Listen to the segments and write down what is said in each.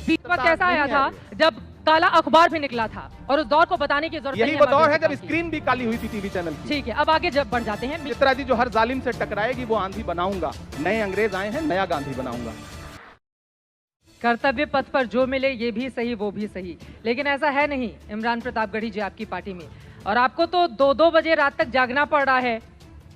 बीच वक्त कैसा आया था जब काला अखबार भी निकला था और उस दौर को बताने की जरूरत यही वो दौर है जब स्क्रीन भी काली हुई थी टीवी चैनल की। ठीक है, अब आगे जब बढ़ जाते हैं। चित्रा जी जो हर जालिम से टकराएगी वो आंधी बनाऊंगा, नए अंग्रेज आए हैं नया गांधी बनाऊंगा। कर्तव्य पथ पर जो मिले ये भी सही वो भी सही, लेकिन ऐसा है नहीं इमरान प्रतापगढ़ी जी आपकी पार्टी में, और आपको तो 2-2 बजे रात तक जागना पड़ रहा है।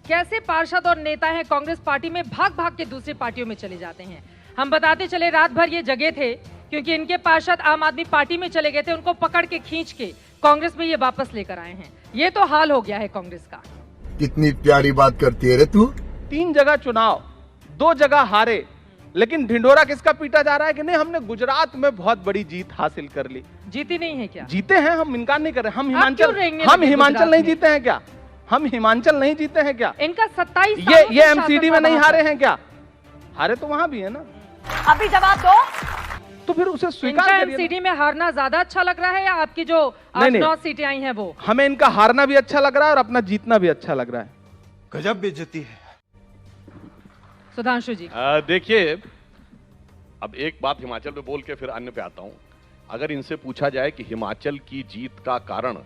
कैसे पार्षद और नेता हैं कांग्रेस पार्टी में भाग भाग के दूसरी पार्टियों में चले जाते हैं? हम बताते चले रात भर ये जगे थे क्योंकि इनके पार्षद आम आदमी पार्टी में चले गए थे, उनको पकड़ के खींच के कांग्रेस में ये वापस लेकर आए हैं। ये तो हाल हो गया है कांग्रेस का। कितनी प्यारी बात करती है रे तू। 3 जगह चुनाव, 2 जगह हारे, लेकिन ढिंढोरा किसका पीटा जा रहा है कि नहीं हमने गुजरात में बहुत बड़ी जीत हासिल कर ली। जीती नहीं है क्या? जीते हैं, हम इनकार नहीं कर रहे। हम हिमाचल हिमाचल नहीं जीते हैं क्या? हम हिमाचल नहीं जीते हैं क्या? इनका 27 ये एमसीडी में नहीं हारे हैं क्या? हारे तो वहां भी है ना। अभी जवाब दो तो फिर उसे स्वीकार करिए। एमसीडी में हारना ज्यादा अच्छा लग रहा है या आपकी जो 8-9 सीटें आई हैं वो? हमें इनका हारना भी अच्छा लग रहा है और अपना जीतना भी अच्छा लग रहा है। गजब बेइज्जती है। सुधांशु जी देखिए, अब एक बात हिमाचल पे बोल के फिर अन्य पे आता हूं। अगर इनसे पूछा जाए कि हिमाचल की जीत का कारण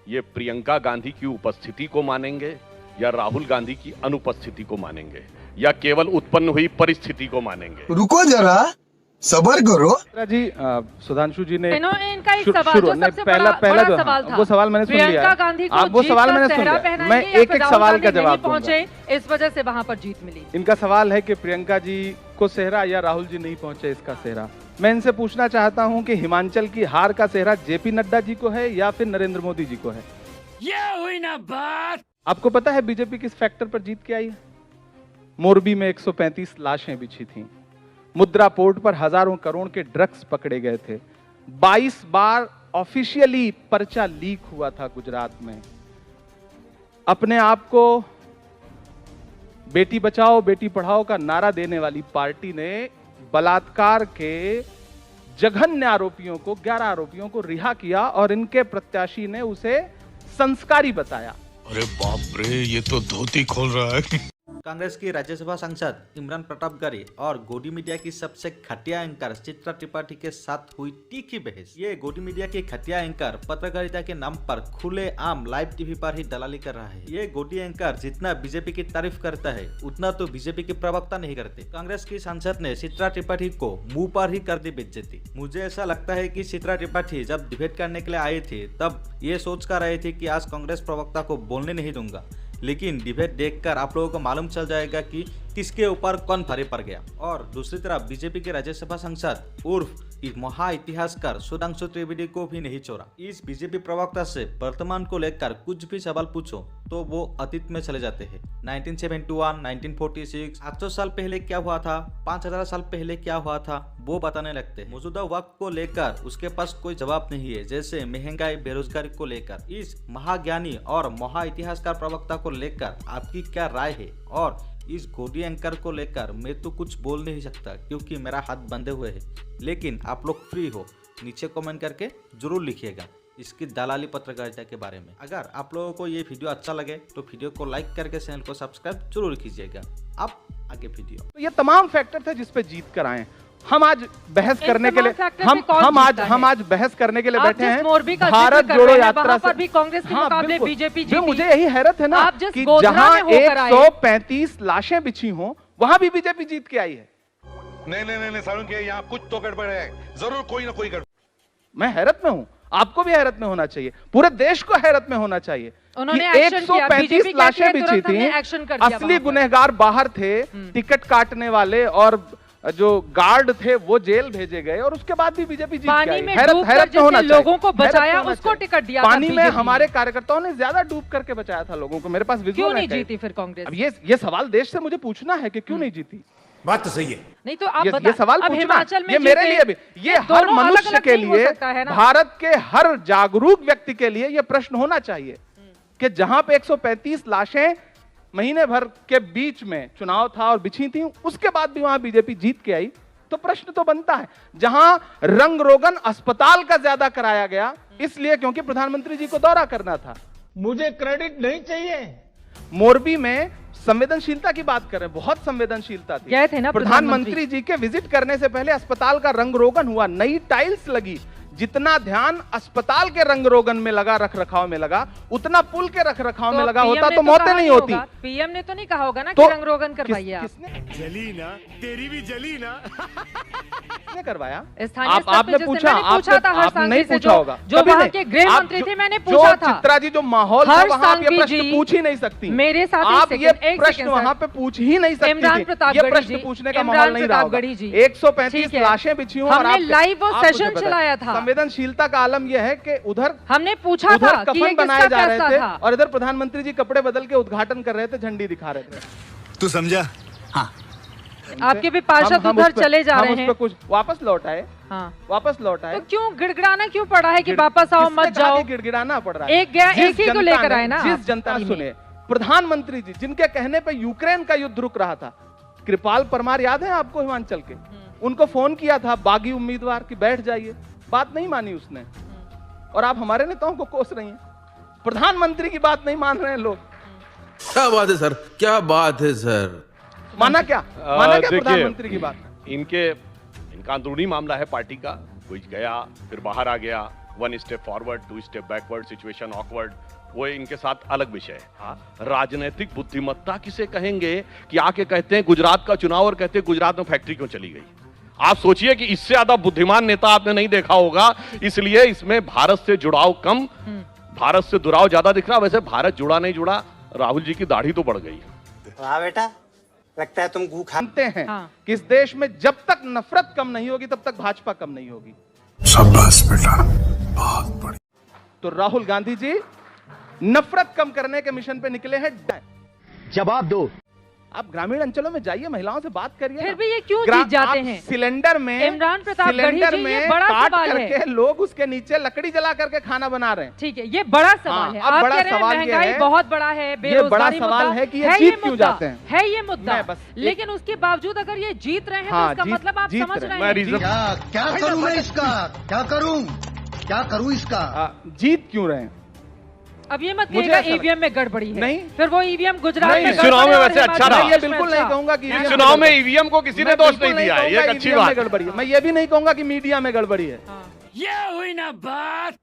ये प्रियंका गांधी की उपस्थिति को मानेंगे या राहुल गांधी की अनुपस्थिति को मानेंगे या केवल उत्पन्न हुई परिस्थिति को मानेंगे? रुको जरा, सबर करो। जी सुधांशु जी ने इनका एक सवाल जो सबसे बड़ा सवाल था, वो सवाल मैंने सुन लिया। प्रियंका गांधी को वो सवाल मैंने सुन लिया। मैं एक सवाल का जवाब पहुंचे इस वजह से वहां पर जीत मिली। इनका सवाल है कि प्रियंका जी को सेहरा या राहुल जी नहीं पहुंचे इसका सेहरा। मैं इनसे पूछना चाहता हूं कि हिमाचल की हार का सेहरा जेपी नड्डा जी को है या फिर नरेंद्र मोदी जी को है? ये हुई ना बात। आपको पता है बीजेपी किस फैक्टर पर जीत के आई है? मोरबी में 135 लाशें बिछी थीं, मुद्रा पोर्ट पर हजारों करोड़ के ड्रग्स पकड़े गए थे, 22 बार ऑफिशियली पर्चा लीक हुआ था गुजरात में। अपने आप को बेटी बचाओ बेटी पढ़ाओ का नारा देने वाली पार्टी ने बलात्कार के जघन्य आरोपियों को 11 आरोपियों को रिहा किया और इनके प्रत्याशी ने उसे संस्कारी बताया। अरे बाप रे, ये तो धोती खोल रहा है। कांग्रेस की राज्यसभा सांसद इमरान प्रतापगढ़ी और गोदी मीडिया की सबसे घटिया एंकर चित्रा त्रिपाठी के साथ हुई तीखी बहस। ये गोदी मीडिया की घटिया एंकर पत्रकारिता के नाम पर खुले आम लाइव टीवी पर ही दलाली कर रहा है। ये गोदी एंकर जितना बीजेपी की तारीफ करता है उतना तो बीजेपी के प्रवक्ता नहीं करते। कांग्रेस की सांसद ने चित्रा त्रिपाठी को मुंह पर ही कर दी बेइज्जती। मुझे ऐसा लगता है कि चित्रा त्रिपाठी जब डिबेट करने के लिए आए थे तब ये सोच कर रहे थे कि आज कांग्रेस प्रवक्ता को बोलने नहीं दूंगा, लेकिन डिबेट देखकर आप लोगों को मालूम चल जाएगा कि किसके ऊपर कौन भारी पड़ गया। और दूसरी तरफ बीजेपी के राज्यसभा सांसद उर्फ महा इतिहासकार सुधांशु त्रिवेदी को भी नहीं छोड़ा। इस बीजेपी प्रवक्ता से वर्तमान को लेकर कुछ भी सवाल पूछो तो वो अतीत में चले जाते हैं। 1971, 1946, 800 साल पहले क्या हुआ था, 5000 साल पहले क्या हुआ था वो बताने लगते हैं। मौजूदा वक्त को लेकर उसके पास कोई जवाब नहीं है, जैसे महंगाई बेरोजगारी को लेकर। इस महाज्ञानी और महा इतिहासकार प्रवक्ता को लेकर आपकी क्या राय है? और इस गोदी एंकर को लेकर मैं तो कुछ बोल नहीं सकता क्योंकि मेरा हाथ बंधे हुए है, लेकिन आप लोग फ्री हो, नीचे कमेंट करके जरूर लिखिएगा इसकी दलाली पत्रकारिता के बारे में। अगर आप लोगों को ये वीडियो अच्छा लगे तो वीडियो को लाइक करके चैनल को सब्सक्राइब जरूर कीजिएगा। अब आगे वीडियो। तो ये तमाम फैक्टर थे जिस पे जीत कर आए। हम आज बहस करने के लिए हम आज बहस करने के लिए बैठे हैं भारत जोड़ो यात्रा से भी कांग्रेस के मुकाबले बीजेपी जीती। मुझे यही हैरत है ना कि जहां 135 लाशें बिछी हों वहां भी बीजेपी जीत के आई है। नहीं सारुण के यहाँ कुछ तो गड़बड़ है, जरूर कोई ना कोई गड़बड़। मैं हैरत में हूं, आपको भी हैरत में होना चाहिए, पूरे देश को हैरत में होना चाहिए। उन्होंने 135 लाशें बिछी थी, असली गुनहगार बाहर थे, टिकट काटने वाले और जो गार्ड थे वो जेल भेजे गए और उसके बाद भी बीजेपी जीत गई। हैरत में होना चाहिए। लोगों को बचाया, उसको टिकट दिया। पानी में हमारे कार्यकर्ताओं ने ज्यादा डूब करके बचाया था लोगों को। मेरे पास विजुअल क्यों नहीं जीती फिर कांग्रेस? अब ये सवाल देश से मुझे पूछना है कि क्यों नहीं जीती। बात तो सही है। नहीं तो आप ये सवाल पूछना, ये मेरे लिए भी, ये हर मनुष्य के लिए, भारत के हर जागरूक व्यक्ति के लिए ये प्रश्न होना चाहिए कि जहां पे 135 लाशें महीने भर के बीच में चुनाव था और बिछी थी, उसके बाद भी वहां बीजेपी जीत के आई, तो प्रश्न तो बनता है। जहां रंग रोगन अस्पताल का ज्यादा कराया गया इसलिए क्योंकि प्रधानमंत्री जी को दौरा करना था। मुझे क्रेडिट नहीं चाहिए, मोरबी में संवेदनशीलता की बात कर रहे हैं, बहुत संवेदनशीलता थी। गए थे ना प्रधानमंत्री जी के विजिट करने से पहले अस्पताल का रंग रोगन हुआ, नई टाइल्स लगी। जितना ध्यान अस्पताल के रंग रोगन में लगा, रख रखाव में लगा, उतना पुल के रख रखाव में लगा होता तो मौतें नहीं होती। पीएम ने तो नहीं कहा होगा ना तो कि रंग रोगन करवाइए आप। जली ना, तेरी भी जली ना। किसने करवाया? आपने पूछा, आपने नहीं पूछा होगा। जो वहाँ के गृह मंत्री थे, मैंने पूछा था। चित्रा जी, जो माहौल था वहाँ आप ये प्रश्न पूछ ही नहीं सकती। मेरे साथ आप ये प्रश्न वहाँ पे पूछ ही नहीं सकती। इमरान प्रताप ये प्रश्न पूछने का माहौल नहीं रहा होगा। 135 लाशें बिछी हुई और हमने लाइव वो सेशन चलाया था। संवेदनशीलता का आलम यह है कि उधर हमने पूछा था कि ये कफन बनाए जा रहे थे था। और इधर प्रधानमंत्री जी कपड़े बदल के उद्घाटन कर रहे थे, झंडी दिखा रहे थे। तू समझा? हाँ। आपके भी पार्षद उधर चले जा रहे हैं, कुछ वापस लौट आए। हाँ, वापस लौट आए। तो क्यों गिड़गिड़ाना क्यों पड़ा है कि वापस आओ मत जाओ? गिड़गिड़ाना पड़ रहा है। एक गया, एक ही को लेकर आए ना। जिस जनता ने, सुने, प्रधानमंत्री जी जिनके कहने पे यूक्रेन का युद्ध रुक रहा था, कृपाल परमार याद है आपको, हिमाचल के, उनको फोन किया था बागी उम्मीदवार की बैठ जाइए, बात नहीं मानी उसने। और आप हमारे नेताओं को कोस रही हैं, प्रधानमंत्री की बात नहीं मान रहे हैं लोग। क्या बात है सर, क्या बात है सर। माना क्या प्रधानमंत्री की बात? इनका अंदरूनी मामला है पार्टी का। कोई गया फिर बाहर आ गया, 1 step forward 2 step backward, situation awkward, वो इनके साथ अलग विषय है। राजनीतिक बुद्धिमत्ता किसे कहेंगे कि आके कहते हैं गुजरात का चुनाव और कहते हैं गुजरात में फैक्ट्री क्यों चली गई। आप सोचिए कि इससे ज्यादा बुद्धिमान नेता आपने नहीं देखा होगा। इसलिए इसमें भारत से जुड़ाव कम, भारत से दुराव ज्यादा दिख रहा। वैसे भारत जुड़ा नहीं जुड़ा, राहुल जी की दाढ़ी तो बढ़ गई। वाह बेटा, लगता है तुम गू खाते हैं कि इस देश में जब तक नफरत कम नहीं होगी तब तक भाजपा कम नहीं होगी। शाबाश बेटा, बहुत बढ़िया। तो राहुल गांधी जी नफरत कम करने के मिशन पे निकले हैं। जवाब दो। आप ग्रामीण अंचलों में जाइए, महिलाओं से बात करिए। फिर भी ये क्यों जीत जाते हैं? सिलेंडर में इमरान प्रताप गढ़ी जी, ये बड़ा सवाल है। लोग उसके नीचे लकड़ी जला करके खाना बना रहे हैं। ठीक है, ये बड़ा सवाल है। आप कह रहे हैं महंगाई बहुत बड़ा है, बेरोजगारी सवाल है कि ये जीत क्यों जाते हैं, है ये मुद्दा। लेकिन उसके बावजूद अगर ये जीत रहे हैं तो इसका मतलब आप समझ रहे हैं। क्या करूं मैं इसका, क्या करूं इसका? जीत क्यों रहे हैं? अब ये मत कहिएगा ईवीएम में गड़बड़ी है। नहीं, फिर वो ईवीएम गुजरात में चुनाव में वैसे अच्छा रहा। ये बिल्कुल नहीं कहूंगा कि चुनाव में ईवीएम को किसी ने दोष नहीं दिया है, ये अच्छी बात है। गड़बड़ी है। मैं ये भी नहीं कहूंगा कि मीडिया में गड़बड़ी है, ये हुई ना बात।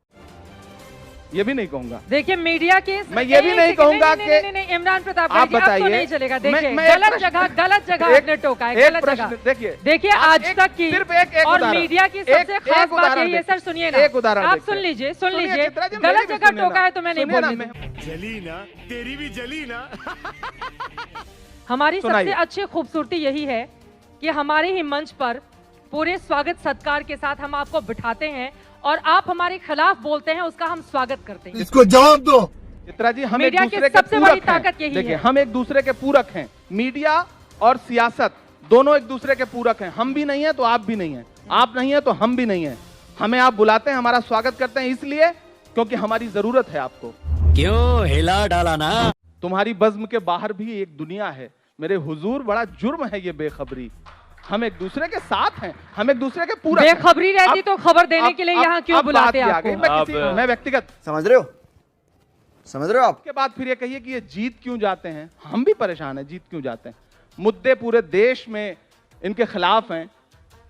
ये भी नहीं कहूंगा। देखिए मीडिया के, मैं ये भी नहीं कहूंगा कि इमरान प्रताप आप बताइए, तो नहीं चलेगा। देखिए गलत जगह आपने टोका है, गलत जगह। देखिए आज तक की सिर्फ एक और मीडिया की सबसे खास बात यही है सर, सुनिए ना, एक उदाहरण आप सुन लीजिए, गलत जगह टोका है तो मैं नहीं बोलूंगी। जली ना, तेरी भी जली ना। हमारी सबसे अच्छी खूबसूरती यही है कि हमारे ही मंच पर पूरे स्वागत सत्कार के साथ हम आपको बिठाते हैं और आप हमारे खिलाफ बोलते हैं, उसका हम स्वागत करते हैं। इसको जवाब दो। चित्रा जी, हम एक मीडिया दूसरे की के सबसे बड़ी पूरक हैं। ताकत यही देखिए, है। हम एक दूसरे के पूरक हैं। मीडिया और सियासत दोनों एक दूसरे के पूरक हैं। हम भी नहीं है तो आप भी नहीं है, आप नहीं है तो हम भी नहीं है। हमें आप बुलाते हैं, हमारा स्वागत करते हैं इसलिए क्योंकि हमारी जरूरत है आपको। क्यों हिला डाला ना? तुम्हारी बज़्म के बाहर भी एक दुनिया है मेरे हुजूर, बड़ा जुर्म है ये बेखबरी। हम एक दूसरे के साथ हैं, हम एक दूसरे के पूरक हैं। बेखबरी रहती तो खबर देने के लिए यहाँ क्यों बुलाते आपको? मैं व्यक्तिगत समझ रहे हो आप? के बाद फिर ये कहिए कि ये जीत क्यों जाते हैं। हम भी परेशान हैं, जीत क्यों जाते हैं। मुद्दे पूरे देश में इनके खिलाफ हैं,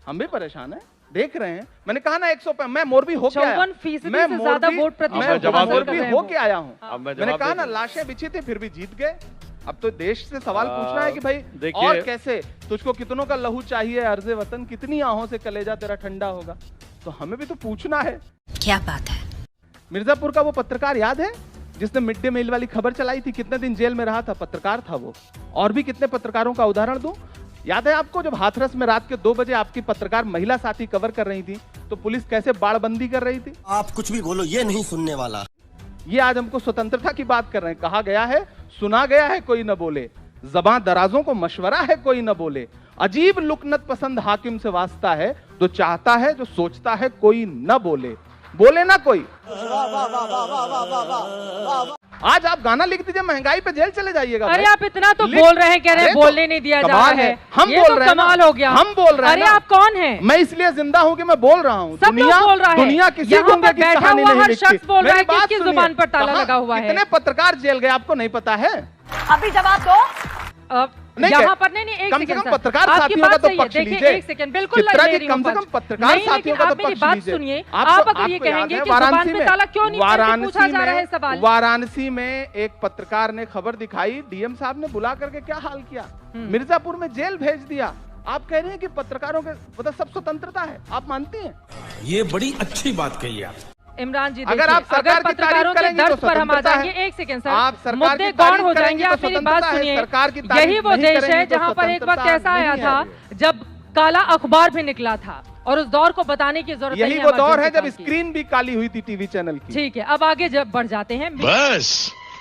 हम भी परेशान हैं, देख रहे हैं। मैंने कहा ना 100 मैं मोरबी होके आया, 54% से ज्यादा वोट प्रतिशत मोरबी होके आया हूँ। मैंने कहा ना लाशें बिछी थी फिर भी जीत गए। अब तो देश से सवाल पूछना है कि भाई और कैसे, तुझको कितनों का लहू चाहिए अर्ज़े वतन, कितनी आहों से कलेजा तेरा ठंडा होगा। तो हमें भी तो पूछना है। क्या बात है? मिर्जापुर का वो पत्रकार याद है जिसने मिड डे मील वाली खबर चलाई थी? कितने दिन जेल में रहा था, पत्रकार था वो। और भी कितने पत्रकारों का उदाहरण दूं। याद है आपको जब हाथरस में रात के 2 बजे आपकी पत्रकार महिला साथी कवर कर रही थी तो पुलिस कैसे बाड़बंदी कर रही थी? आप कुछ भी बोलो, ये नहीं सुनने वाला। ये आज हमको स्वतंत्रता की बात कर रहे हैं। कहा गया है, सुना गया है कोई न बोले, ज़बां दराजों को मशवरा है कोई न बोले। अजीब लुकनत पसंद हाकिम से वास्ता है, जो चाहता है जो सोचता है कोई न बोले, बोले ना कोई। आज आप गाना लिख दीजिए, महंगाई पे जेल चले जाइएगा। अरे आप इतना तो बोल रहे हैं, कह रहे हैं बोलने नहीं दिया जा रहा है। हम ये बोल तो रहे हैं, कमाल हो गया। हम बोल रहे हैं। अरे आप कौन हैं? मैं इसलिए जिंदा हूं कि मैं बोल रहा हूं। सब लोग बोल रहा है। दुनिया किसी यहाँ गुंगे पर की बैठा कहानी हुआ नहीं हर लिखती। शख्स बोल रहा है मेरी बात किसकी सुनिए। जुबान पर ताला लगा हुआ है। कितने पत्रकार जेल गए आपको नहीं पता है? अभी जवाब दो। यहाँ पर नहीं एक कम से सेकंड कम पत्रकार साथियों का तो पक्ष लीजिए। एक सेकंड बिल्कुल चित्रा जी, कम से कम पत्रकार साथियों का तो पक्ष बात लीजिए। सुनिए, आप अगर ये कहेंगे कि जुबान पे ताला क्यों नहीं करके पूछा जा रहा है सवाल। वाराणसी में एक पत्रकार ने खबर दिखाई, डीएम साहब ने बुला करके क्या हाल किया, मिर्जापुर में जेल भेज दिया। आप कह रहे हैं कि पत्रकारों के मतलब सब स्वतंत्रता है, आप मानती हैं? ये बड़ी अच्छी बात कही आप। इमरान जी, अगर आप सरकार की तारीफ करेंगे तो पर हम आ जाएंगे। एक सेकंड सर, आप सरकार की तारीफ हो जाएंगे, आप मेरी बात सुनिए। यही वो देश है जहां पर एक वक्त ऐसा आया था जब काला अखबार भी निकला था और उस दौर को बताने की जरूरत नहीं है। यही वो दौर है जब स्क्रीन भी काली हुई थी टीवी चैनल की। ठीक है, अब आगे जब बढ़ जाते हैं। बस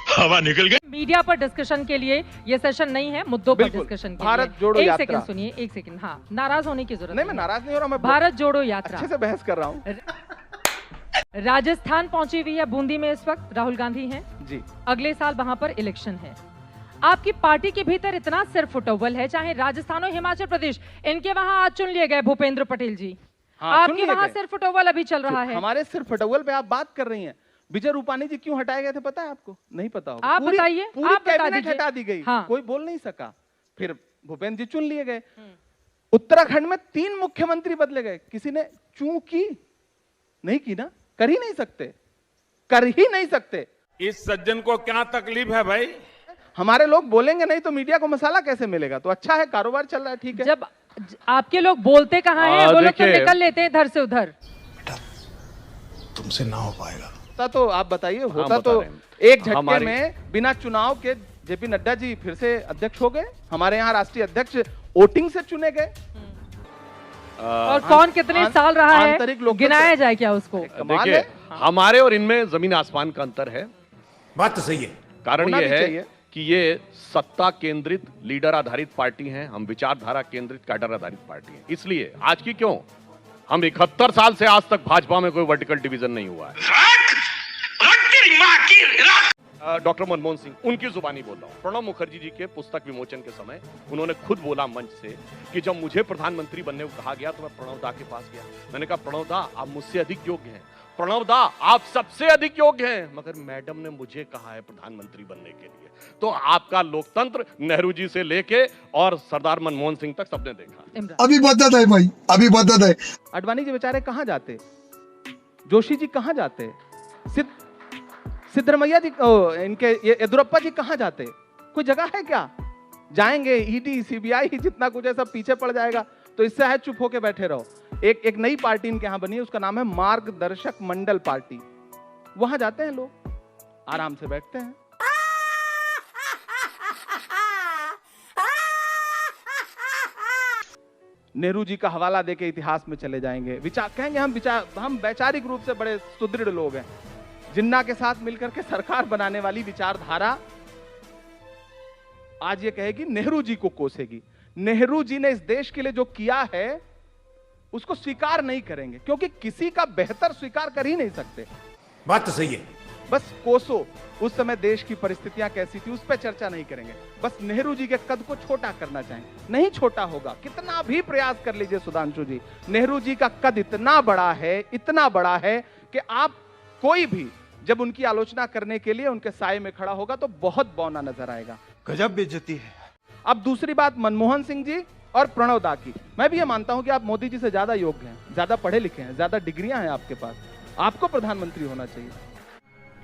हवा निकल गई। मीडिया पर डिस्कशन के लिए ये सेशन नहीं है, मुद्दों पर डिस्कशन के लिए। भारत जोड़ो यात्रा। एक सेकंड सुनिए, एक सेकंड। हाँ, नाराज होने की जरूरत नहीं, मैं नाराज नहीं हो रहा, मैं भारत जोड़ो यात्रा अच्छे से बहस कर रहा हूँ। राजस्थान पहुंची हुई है, बूंदी में इस वक्त राहुल गांधी हैं जी। अगले साल वहां पर इलेक्शन है। आपकी पार्टी के भीतर इतना सिर फुटोवल है, चाहे राजस्थान और हिमाचल प्रदेश, इनके वहां आज चुन लिए गए भूपेंद्र पटेल जी। आपके वहां सिर फुटोवल अभी चल रहा है। हमारे सिर फुटोवल पे आप बात कर रही हैं। विजय रूपानी जी क्यों हटाए गए थे पता है आपको? नहीं पता होगा। आप बताइए, पूरी आप बता कैबिनेट दीजिए। हटा दी गई। हाँ। कोई बोल नहीं सका। फिर भूपेंद्र जी चुन लिए गए। उत्तराखंड में 3 मुख्यमंत्री बदले गए। किसी ने चूं की? नहीं की ना, कर ही नहीं सकते, कर ही नहीं सकते। इस सज्जन को क्या तकलीफ है भाई? हमारे लोग बोलेंगे नहीं तो मीडिया को मसाला कैसे मिलेगा? तो अच्छा है, कारोबार चल रहा है, ठीक है। जब आपके लोग बोलते कहाँ हैं, वो लोग तो निकल लेते हैं इधर से उधर। तुमसे ना हो पाएगा। तो आप बताइए, होता तो एक झटके में बिना चुनाव के जेपी नड्डा जी फिर से अध्यक्ष हो गए। हमारे यहाँ राष्ट्रीय अध्यक्ष वोटिंग से चुने गए। और कौन कितने साल रहा है, गिनाया जाए क्या उसको? देखिए, हमारे और इनमें जमीन आसमान का अंतर है। बात तो सही है। कारण ये है कि ये सत्ता केंद्रित लीडर आधारित पार्टी हैं, हम विचारधारा केंद्रित कैडर आधारित पार्टी हैं। इसलिए आज की क्यों, हम 71 साल से आज तक भाजपा में कोई वर्टिकल डिवीजन नहीं हुआ है। डॉक्टर मनमोहन सिंह, उनकी जुबानी बोल रहा हूं। प्रणब मुखर्जी जी के पुस्तक विमोचन के समय उन्होंने खुद बोला मंच से कि जब मुझे प्रधानमंत्री बनने को कहा गया तो मैं प्रणव दा के पास गया। मैंने कहा प्रणव दा आप मुझसे अधिक योग्य हैं, प्रणव दा आप सबसे अधिक योग्य हैं, मगर मैडम ने मुझे कहा है प्रधानमंत्री बनने के लिए। तो आपका लोकतंत्र नेहरू जी से लेके और सरदार मनमोहन सिंह तक सबने देखा। अभी बदत है भाई, अभी बदत है। अडवाणी जी बेचारे कहां जाते, जोशी जी कहां जाते, सिद्धरमैया जी, इनके येदुरप्पा जी कहां जाते? कोई जगह है क्या? जाएंगे ईडी सीबीआई जितना कुछ है सब पीछे पड़ जाएगा। तो इससे है चुप होके बैठे रहो। एक नई पार्टी इनके यहाँ बनी है, उसका नाम है मार्गदर्शक मंडल पार्टी। वहां जाते हैं लोग, आराम से बैठते हैं। नेहरू जी का हवाला देके इतिहास में चले जाएंगे। विचार कहेंगे हम वैचारिक रूप से बड़े सुदृढ़ लोग हैं। जिन्ना के साथ मिलकर के सरकार बनाने वाली विचारधारा आज ये कहेगी नेहरू जी को कोसेगी। नेहरू जी ने इस देश के लिए जो किया है उसको स्वीकार नहीं करेंगे, क्योंकि किसी का बेहतर स्वीकार कर ही नहीं सकते। बात तो सही है। बस कोसो, उस समय देश की परिस्थितियां कैसी थी उस पर चर्चा नहीं करेंगे। बस नेहरू जी के कद को छोटा करना चाहेंगे, नहीं छोटा होगा। कितना भी प्रयास कर लीजिए सुधांशु जी, नेहरू जी का कद इतना बड़ा है कि आप कोई भी जब उनकी आलोचना करने के लिए उनके साए में खड़ा होगा तो बहुत बौना नजर आएगा। गजब बेइज्जती है। अब दूसरी बात मनमोहन सिंह जी और प्रणव दा की, मैं भी ये मानता हूं कि आप मोदी जी से ज्यादा योग्य हैं, ज्यादा पढ़े लिखे हैं, ज्यादा डिग्रियां हैं आपके पास, आपको प्रधानमंत्री होना चाहिए।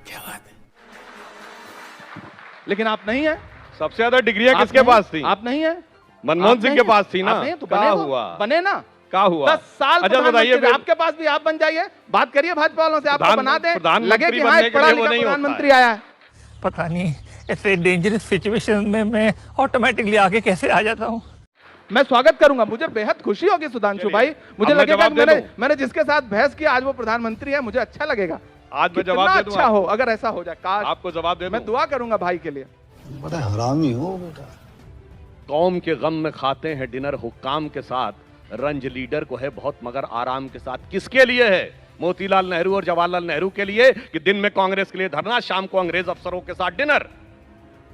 क्या बात है। लेकिन आप नहीं है। सबसे ज्यादा डिग्रियां किसके पास थी? आप नहीं है। मनमोहन सिंह के पास थी ना। तो क्या हुआ? बने ना, क्या हुआ? 10 साल अच्छा बताइए, आपके पास भी आप बन जाइए। बात करिए भाजपा वालों से, आपको बना दें, लगे कि हाँ एक पढ़ा लिखा प्रधानमंत्री आया है। पता नहीं ऐसे डेंजरस सिचुएशन में मैं ऑटोमेटिकली आगे कैसे आ जाता हूँ। मैं स्वागत करूंगा, मुझे बेहद खुशी होगी सुधांशु भाई। मुझे लगेगा मैंने जिसके साथ बहस किया आज वो प्रधानमंत्री है, मुझे अच्छा लगेगा। आज मैं जवाब दे दूंगा। अच्छा हो अगर ऐसा हो जाए, काश आपको जवाब दे दूं। मैं दुआ करूंगा भाई के लिए। बड़ा हरामी हो बेटा। कौम के गम में खाते हैं डिनर हुक्काम के साथ, रंज लीडर को है बहुत मगर आराम के साथ। किसके लिए है? मोतीलाल नेहरू और जवाहरलाल नेहरू के लिए कि दिन में कांग्रेस के लिए धरना, शाम को अंग्रेज अफसरों के साथ डिनर।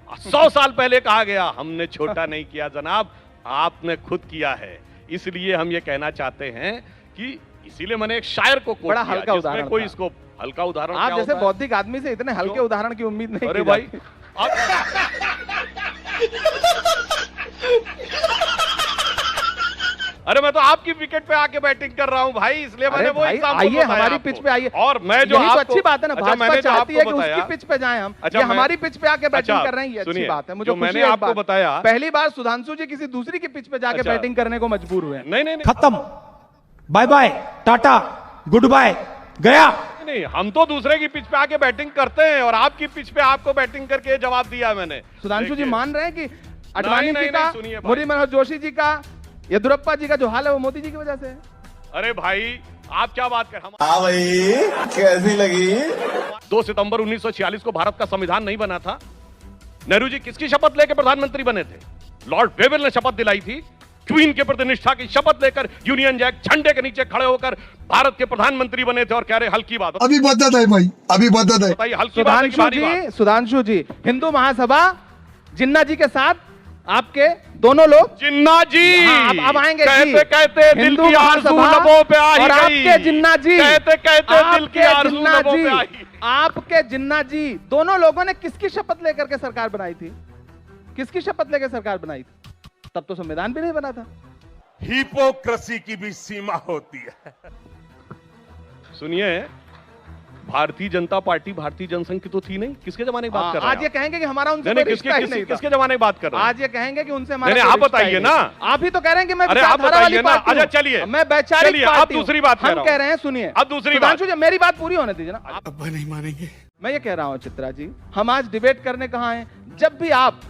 100 साल पहले कहा गया, हमने छोटा नहीं किया जनाब, आपने खुद किया है। इसलिए हम ये कहना चाहते हैं कि इसीलिए मैंने एक शायर को कोट बड़ा किया, हल्का जिसमें उदाहरण कोई था। इसको हल्का उदाहरण आप क्या जैसे होता है? बौद्धिक आदमी से इतने हल्के उदाहरण की उम्मीद नहीं अरे की भाई जाती। अरे मैं तो आपकी विकेट पे आके बैटिंग कर रहा हूँ भाई, इसलिए मैंने वो एग्जांपल आइए बताया हमारी आपको। पिच पे आइए। और मैं जो यही तो आपको अच्छी बात है ना, अच्छा, भाजपा मैंने जो चाहती है आपको कि उसकी बताया, पिच पे जाएं हम। अच्छा, ये मैं- हमारी पिच पे आके बैटिंग अच्छा, कर रहे हैं, ये अच्छी सुनिए, बात है। मुझे जो खुशी मैंने है इस आपको बात। बताया, पहली बार सुधांशु जी किसी दूसरी की पिच पे जाके अच्छा। बैटिंग करने को मजबूर हुए। नहीं, खत्म, bye bye, tata, goodbye, गया। नहीं, हम तो दूसरे की पिच पे आके बैटिंग करते हैं और आपकी पिच पे आपको बैटिंग करके जवाब दिया मैंने। सुधांशु जी देखिए। मान रहे हैं कि अडवाणी नहीं, जी का, नहीं, सुनिए भाई। मुरली मनोहर जोशी जी का, येदियुरप्पा जी का जो हाल है वो मोदी जी की वजह से है। अरे भाई आप क्या बात कर, हम हाँ भाई कैसी लगी 2 सितंबर 1946 को भारत का संविधान नहीं बना था। नेहरू जी किसकी शपथ लेकर प्रधानमंत्री बने थे? लॉर्ड वेवेल ने शपथ दिलाई थी। क्वीन के प्रति निष्ठा की शपथ लेकर यूनियन जैक झंडे के नीचे खड़े होकर भारत के प्रधानमंत्री बने थे और कह रहे हल्की बात। अभी बदत है भाई, अभी बदत है। बताइए हल्की बात है कि भारी बात? सुधांशु जी, हिंदू महासभा जिन्ना जी के साथ आपके दोनों लोग जिन्ना जी, हाँ, अब आएंगे जी। कहते कहते दिल हिंदू की आरज़ू महासभा लबों पे आ ही और गई। आपके जिन्ना जी, कहते कहते दिल की आपके आरज़ू जिन्ना लबों जी, पे आ गई। आपके जिन्ना जी, दोनों लोगों ने किसकी शपथ लेकर के सरकार बनाई थी? किसकी शपथ लेकर सरकार बनाई थी? तब तो संविधान भी नहीं बना था। हिपोक्रेसी की भी सीमा होती है। सुनिए, भारतीय जनता पार्टी भारतीय जनसंघ की तो थी नहीं, किसके जमाने की बात कर रहे हैं? आज ये कहेंगे कि हमारा उनसे नहीं, कोई किसके रिश्ता ही किसके नहीं था। किसके जमाने की बात कर रहे हैं? आज ये कहेंगे कि उनसे हमारा नहीं, कोई आप रिश्ता ही बताइए नहीं। ना। आप ही तो कह रहे हैं कि मैं अरे आप विचारधारा वाली बताइए ना। पार्टी हूं। अच्छा, चलिए। मैं वैचारिक चलिए, अब पार्टी हूं। दूसरी बात कह हम रहा कह हूं। रहे हैं, सुनिए। अब दूसरी सुधांशु बात। जी, मेरी बात पूरी होने दीजिए ना। अब नहीं मानेंगे। मैं ये कह रहा हूं चित्रा जी, हम आज डिबेट करने कहां हैं? जब भी आप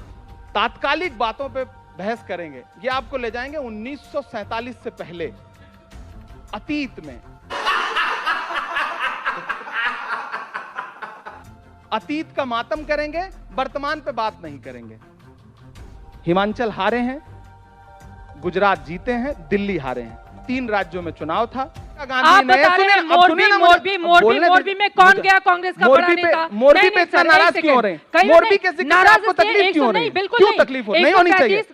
तात्कालिक बातों पे बहस करेंगे, ये आपको ले जाएंगे 1947 से पहले, अतीत में। अतीत का मातम करेंगे, वर्तमान पे बात नहीं करेंगे। हिमाचल हारे हैं, गुजरात जीते हैं, दिल्ली हारे हैं। 3 राज्यों में चुनाव था। आप बता रहे हैं मोरबी में कौन गया कांग्रेस का बड़ा नेता? मोरबी पे इतना नाराज क्यों हो रहे हैं? मोरबी के जिक्र से आपको तकलीफ क्यों हो रही है? क्यों तकलीफ हो? नहीं होनी चाहिए।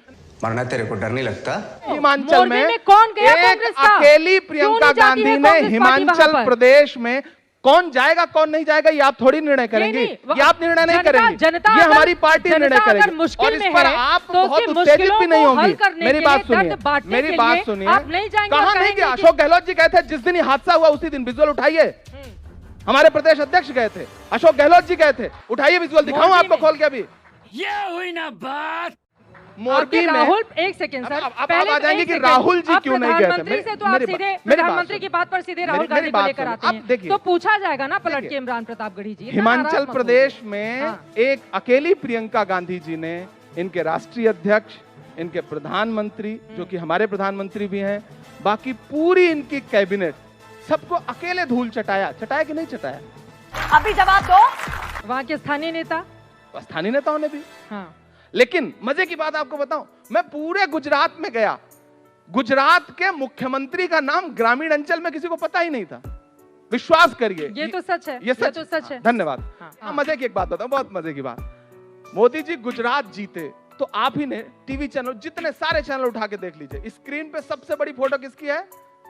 मरना तेरे को डर नहीं लगता? हिमाचल में कौन गया एक कांग्रेस का? अकेली प्रियंका क्यों नहीं जाती गांधी है ने कांग्रेस पार्टी वहां हिमाचल पर? प्रदेश में कौन जाएगा कौन नहीं जाएगा ये आप थोड़ी निर्णय करेंगे। ये आप निर्णय नहीं करेंगे, जनता ये हमारी पार्टी निर्णय अगर करेगी। मुश्किल और इस में पर है, आप तो बहुत उसकी उत्तेजित भी नहीं मुश्किलों को हल होंगी। करने मेरी के बात लिए, सुनिए, दर्द बांटने मेरी के बात लिए सुनिए। आप नहीं जाएंगे और कहा नहीं कहेंगे कि अशोक गहलोत जी गए थे, जिस दिन ये हादसा हुआ उसी दिन विजुअल उठाइए। हमारे प्रदेश अध्यक्ष गए थे, अशोक गहलोत जी गए थे, उठाइए विजुअल, दिखाऊं आपको खोल के अभी। ये हुई ना बात। मोरबी में राहुल, एक सेकंड सर, अब पहले आ जाएंगे एक कि सेकंड। राहुल जी आप क्यों नहीं गए थे? प्रधानमंत्री से तो आप सीधे प्रधानमंत्री की बात पर सीधे राहुल गांधी को लेकर आते हैं, तो पूछा जाएगा ना पलट के इमरान प्रतापगढ़ी जी। हिमाचल प्रदेश में एक अकेली प्रियंका गांधी जी ने इनके राष्ट्रीय अध्यक्ष, इनके प्रधानमंत्री जो कि हमारे प्रधानमंत्री भी हैं, बाकी पूरी इनकी कैबिनेट, सबको अकेले धूल चटाया कि नहीं चटाया? अभी जवाब दो। वहाँ के स्थानीय नेता, स्थानीय नेताओं ने भी। हाँ। लेकिन मजे की बात आपको बताऊं, मैं पूरे गुजरात में गया, गुजरात के मुख्यमंत्री का नाम ग्रामीण अंचल में किसी को पता ही नहीं था। विश्वास करिए, ये तो सच है, ये तो सच है। धन्यवाद। हाँ, मजे की एक बात बताऊं, बहुत मजे की बात। मोदी जी गुजरात जीते तो आप ही ने टीवी चैनल, जितने सारे चैनल उठा के देख लीजिए, स्क्रीन पे सबसे बड़ी फोटो किसकी है?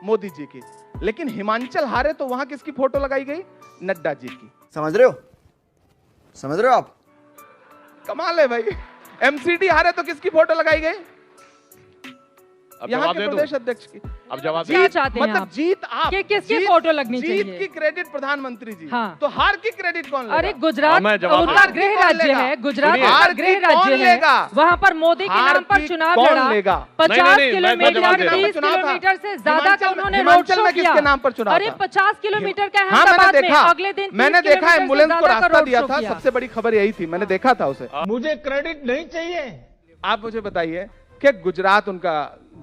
मोदी जी की। लेकिन हिमाचल हारे तो वहां किसकी फोटो लगाई गई? नड्डा जी की। समझ रहे हो आप? कमाल है भाई। एमसीडी हारे तो किसकी फोटो लगाई गई? यहाँ के प्रदेश अध्यक्ष की। अब जवाब क्या चाहते हैं मतलब आप? जीत आप कि किसकी फोटो लगनी चाहिए? चाहिए? जीत की क्रेडिट प्रधानमंत्री जी। हाँ। तो हार की क्रेडिट कौन लेगा? अरे गुजरात मैं जवाब उनका दूं। गृह हार की राज्य कौन है, लेगा? गुजरात सुनिए, उनका हार गृह की कौन राज्य है, लेगा? वहाँ पर मोदी के हार नाम पर की चुनाव कौन लड़ा, लेगा? 50 नहीं, मैं किलोमीटर जवाब दे रहा हूं। 30 किलोमीटर से ज्यादा का हिमाचल उन्होंने रोड हिमाचल शो में किया। किसके नाम पर चुनाव अरे था? 50 किलोमीटर का हाँ, मैंने अहमदाबाद में, देखा, अगले दिन 30 मैंने देखा किलोमीटर से एम्बुलेंस को ज्यादा का रास्ता रोड दिया शो था। किया। सबसे बड़ी खबर यही थी, मैंने देखा था उसे। मुझे क्रेडिट नहीं चाहिए। आप मुझे बताइए कि गुजरात उनका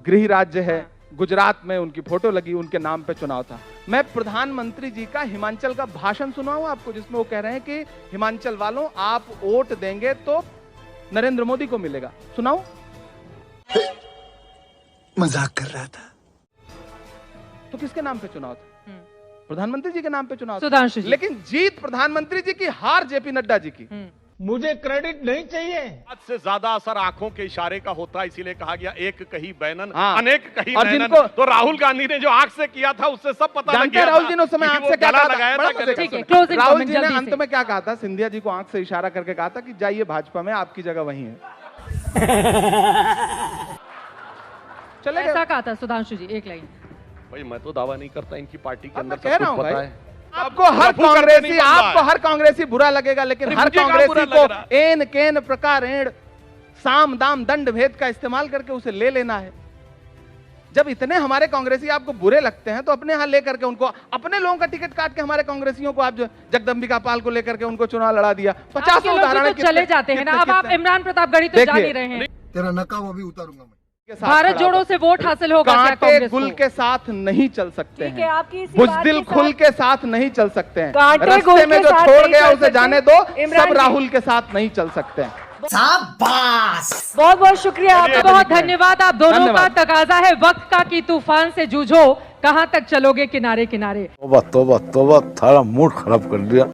गृह राज्य है, गुजरात में उनकी फोटो लगी, उनके नाम पे चुनाव था। मैं प्रधानमंत्री जी का हिमाचल का भाषण सुनाऊं आपको, जिसमें वो कह रहे हैं कि हिमाचल वालों आप वोट देंगे तो नरेंद्र मोदी को मिलेगा। सुनाऊं? मजाक कर रहा था। तो किसके नाम पे चुनाव था? प्रधानमंत्री जी के नाम पे चुनाव था। सुधांशु जी। लेकिन जीत प्रधानमंत्री जी की, हार जेपी नड्डा जी की। मुझे क्रेडिट नहीं चाहिए। आज से ज्यादा असर आंखों के इशारे का होता है, इसीलिए कहा गया एक कही बैनन हाँ। अनेक कही और बैनन। जिनको- तो राहुल गांधी ने जो आंख से किया था उससे सब पता लग जानते गया हैं राहुल था जी ने उस समय कि आंख वो से क्या गला कहा था? लगाया बड़ा था मजे कैसे? का ठीक है, सुनो। closing राहुल comment जी ने जल्दी अंत से। में क्या कहा था? सिंधिया जी को आंख से इशारा करके कहा था कि जाइए भाजपा में, आपकी जगह वहीं है। चले ऐसा कहा था सुधांशु जी, एक लाइन। भाई मैं तो दावा नहीं करता, इनकी पार्टी के अंदर कह रहा सब हूं कुछ पता भाई, है। आपको हर कांग्रेसी बुरा लगेगा, लेकिन हर कांग्रेसी को एन केन प्रकारेण साम दाम दंड भेद का इस्तेमाल करके उसे ले लेना है। जब इतने हमारे कांग्रेसी आपको बुरे लगते हैं तो अपने यहां लेकर के उनको, अपने लोगों का टिकट काट के हमारे कांग्रेसियों को आप जो जगदम्बिका पाल को लेकर के उनको चुनाव लड़ा दिया। 50 उदाहरण तो चले जाते हैं ना। अब आप इमरान प्रतापगढ़ी तो जा नहीं रहे हैं। तेरा नकाब अभी उतारूंगा मैं। भारत जोड़ो से वोट हासिल होगा क्या कांटे कांग्रेस गुल को? के साथ नहीं चल सकते ठीक है, हैं, आपकी इसी बुज़दिल बात के खुल के साथ नहीं चल सकते हैं। कांटे रास्ते गुल में के जो साथ छोड़ नहीं गया चल उसे सकते। जाने दो, इमरान सब जी। राहुल के साथ नहीं चल सकते हैं। बहुत बहुत शुक्रिया आपका। बहुत धन्यवाद। आप दोनों का धन्यवाद। तकाजा है वक्त का कि तूफान से जूझो, कहां तक चलोगे किनारे किनारे। तोबा तोबा तोबा, थारा मूड खराब कर दिया।